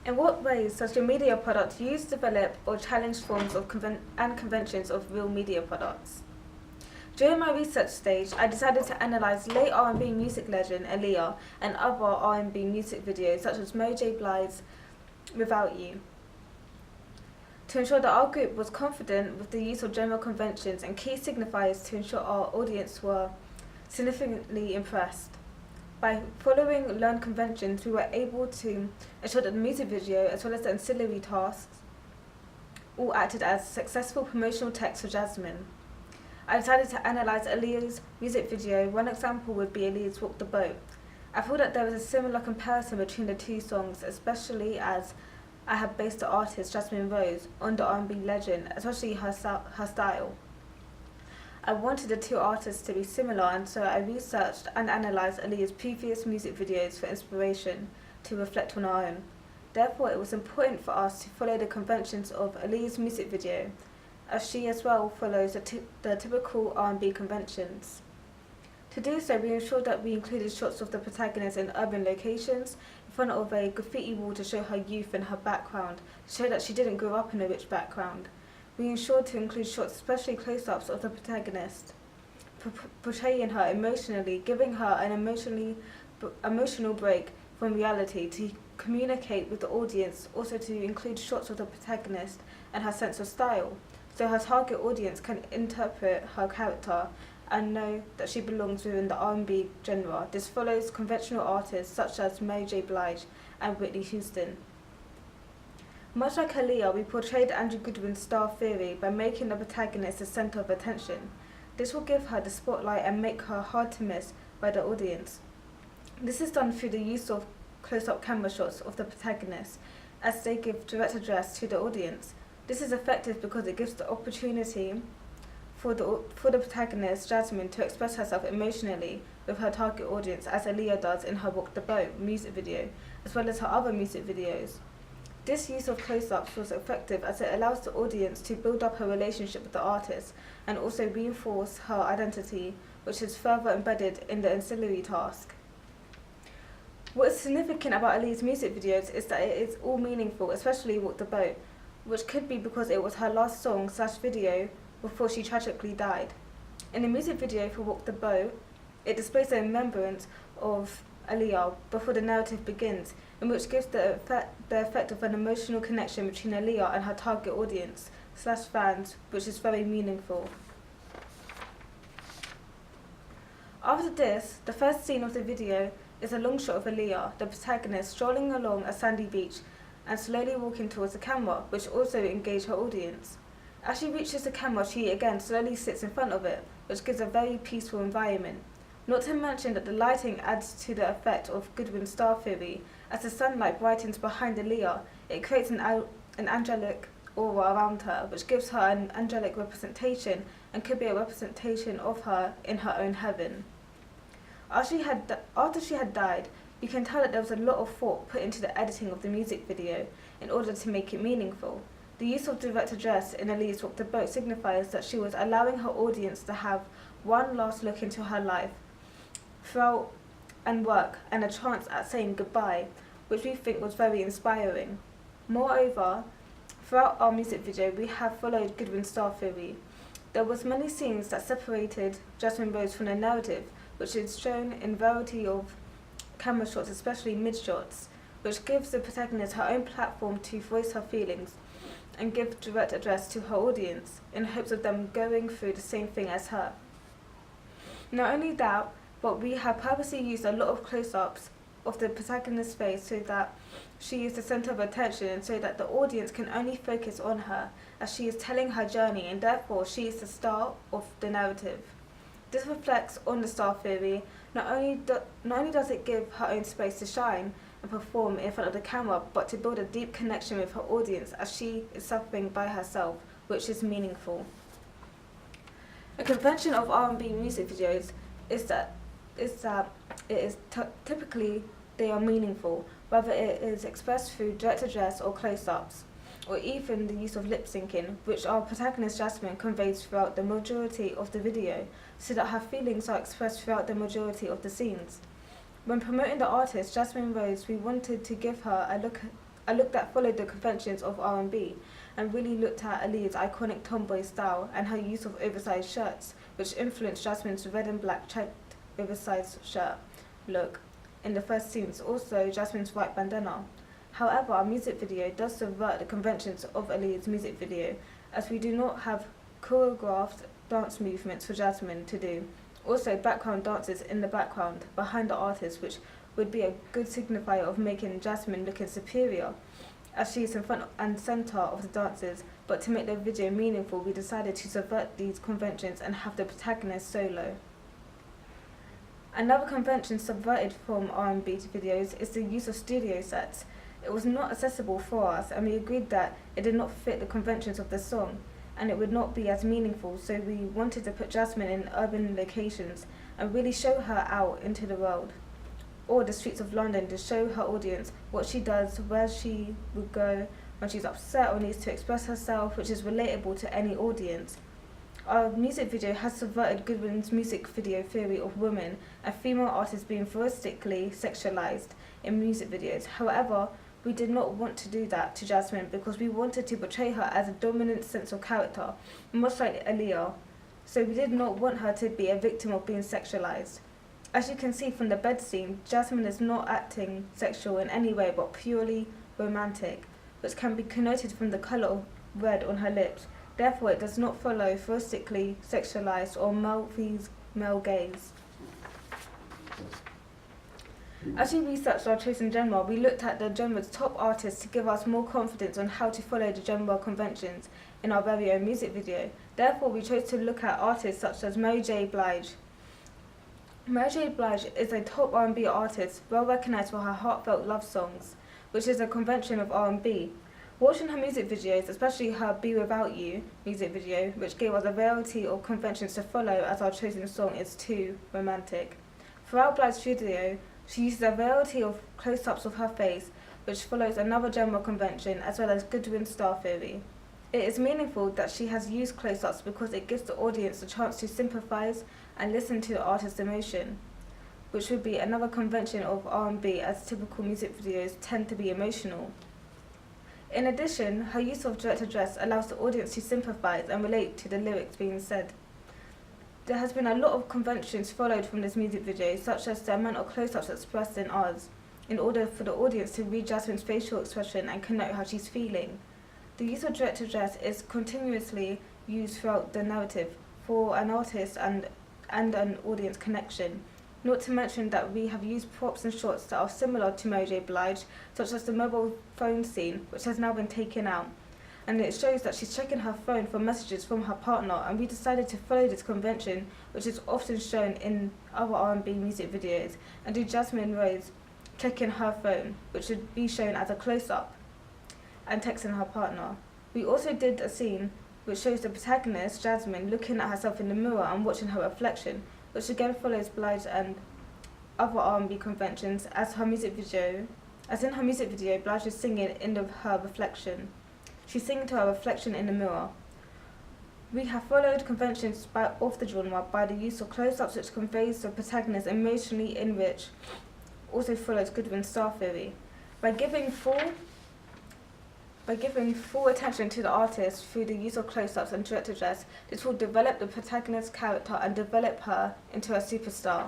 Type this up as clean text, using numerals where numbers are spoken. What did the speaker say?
In what ways does your media product use, develop, or challenge forms of and conventions of real media products? During my research stage, I decided to analyse late R&B music legend Aaliyah and other R&B music videos such as Mary J. Blige's Without You, to ensure that our group was confident with the use of general conventions and key signifiers to ensure our audience were significantly impressed. By following learned conventions, we were able to ensure that the music video, as well as the ancillary tasks, all acted as successful promotional text for Jasmine. I decided to analyse Aaliyah's music video. One example would be Aaliyah's Walk the Boat. I feel that there is a similar comparison between the two songs, especially as I have based the artist Jasmine Rose on the R&B legend, especially her style. I wanted the two artists to be similar, and so I researched and analysed Aaliyah's previous music videos for inspiration to reflect on our own. Therefore, it was important for us to follow the conventions of Aaliyah's music video, as she as well follows the typical R&B conventions. To do so, we ensured that we included shots of the protagonist in urban locations, in front of a graffiti wall to show her youth and her background, to show that she didn't grow up in a rich background. We ensured to include shots, especially close-ups of the protagonist, portraying her emotionally, giving her an emotional break from reality to communicate with the audience, also to include shots of the protagonist and her sense of style, so her target audience can interpret her character and know that she belongs within the R&B genre. This follows conventional artists such as Mary J. Blige and Whitney Houston. Much like Aaliyah, we portrayed Andrew Goodwin's star theory by making the protagonist the centre of attention. This will give her the spotlight and make her hard to miss by the audience. This is done through the use of close-up camera shots of the protagonist as they give direct address to the audience. This is effective because it gives the opportunity for the protagonist, Jasmine, to express herself emotionally with her target audience, as Aaliyah does in her Walk the Boat music video, as well as her other music videos. This use of close-ups was effective as it allows the audience to build up her relationship with the artist and also reinforce her identity, which is further embedded in the ancillary task. What is significant about Aaliyah's music videos is that it is all meaningful, especially Walk the Boat, which could be because it was her last song/video before she tragically died. In the music video for Walk the Boat, it displays a remembrance of Aaliyah before the narrative begins, in which gives the effect of an emotional connection between Aaliyah and her target audience/fans, which is very meaningful. After this, the first scene of the video is a long shot of Aaliyah, the protagonist, strolling along a sandy beach and slowly walking towards the camera, which also engaged her audience. As she reaches the camera, she again slowly sits in front of it, which gives a very peaceful environment. Not to mention that the lighting adds to the effect of Goodwin's star theory. As the sunlight brightens behind Aaliyah, it creates an angelic aura around her, which gives her an angelic representation and could be a representation of her in her own heaven. After she had died, you can tell that there was a lot of thought put into the editing of the music video in order to make it meaningful. The use of direct address in Aaliyah's Walk the Boat signifies that she was allowing her audience to have one last look into her life, throughout and work, and a chance at saying goodbye, which we think was very inspiring. Moreover, throughout our music video, we have followed Goodwin's star theory. There was many scenes that separated Jasmine Rose from the narrative, which is shown in variety of camera shots, especially mid-shots, which gives the protagonist her own platform to voice her feelings and give direct address to her audience in hopes of them going through the same thing as her. Not only that, but we have purposely used a lot of close-ups of the protagonist's face so that she is the centre of attention and so that the audience can only focus on her as she is telling her journey, and therefore she is the star of the narrative. This reflects on the star theory. Not only does it give her own space to shine and perform in front of the camera, but to build a deep connection with her audience as she is suffering by herself, which is meaningful. A convention of R&B music videos is that typically they are meaningful, whether it is expressed through direct address or close-ups, or even the use of lip syncing, which our protagonist Jasmine conveys throughout the majority of the video, so that her feelings are expressed throughout the majority of the scenes. When promoting the artist Jasmine Rose, we wanted to give her I looked at followed the conventions of R&B and really looked at Leid's iconic tomboy style and her use of oversized shirts, which influenced Jasmine's red and black checked oversized shirt look in the first scenes, also Jasmine's white bandana. However, our music video does subvert the conventions of Leid's music video, as we do not have choreographed dance movements for Jasmine to do. Also, background dances in the background behind the artist, which would be a good signifier of making Jasmine looking superior, as she is in front and centre of the dancers. But to make the video meaningful, we decided to subvert these conventions and have the protagonist solo. Another convention subverted from R&B videos is the use of studio sets. It was not accessible for us, and we agreed that it did not fit the conventions of the song, and it would not be as meaningful, so we wanted to put Jasmine in urban locations and really show her out into the world, or the streets of London, to show her audience what she does, where she would go when she's upset or needs to express herself, which is relatable to any audience. Our music video has subverted Goodwin's music video theory of women and female artists being voyeuristically sexualized in music videos. However, we did not want to do that to Jasmine because we wanted to portray her as a dominant sense of character, much like Aaliyah. So we did not want her to be a victim of being sexualized. As you can see from the bed scene, Jasmine is not acting sexual in any way but purely romantic, which can be connoted from the colour of red on her lips. Therefore, it does not follow voyeuristically sexualized or male gaze. As we researched our chosen genre, we looked at the genre's top artists to give us more confidence on how to follow the genre conventions in our very own music video. Therefore, we chose to look at artists such as Mary J. Blige. Mary J. Blige is a top R&B artist, well recognized for her heartfelt love songs, which is a convention of R&B. Watching her music videos, especially her Be Without You music video, which gave us a variety of conventions to follow as our chosen song is too romantic. Throughout Blige's video, she uses a variety of close-ups of her face, which follows another genre convention as well as Goodwin's star theory. It is meaningful that she has used close-ups because it gives the audience a chance to sympathize and listen to the artist's emotion, which would be another convention of R&B, as typical music videos tend to be emotional. In addition, her use of direct address allows the audience to sympathize and relate to the lyrics being said. There has been a lot of conventions followed from this music video, such as the amount of close-ups expressed in ours, in order for the audience to read Jasmine's facial expression and connote how she's feeling. The use of direct address is continuously used throughout the narrative for an artist and an audience connection. Not to mention that we have used props and shots that are similar to Mary J. Blige, such as the mobile phone scene, which has now been taken out. And it shows that she's checking her phone for messages from her partner, and we decided to follow this convention, which is often shown in other R&B music videos, and do Jasmine Rose checking her phone, which would be shown as a close-up, and texting her partner. We also did a scene which shows the protagonist, Jasmine, looking at herself in the mirror and watching her reflection, which again follows Blige and other R&B conventions, as in her music video, Blige is singing in her reflection. She's singing to her reflection in the mirror. We have followed conventions of the genre by the use of close-ups, which conveys the protagonist emotionally in which also follows Goodwin's star theory. By giving full attention to the artist through the use of close-ups and direct address, this will develop the protagonist's character and develop her into a superstar.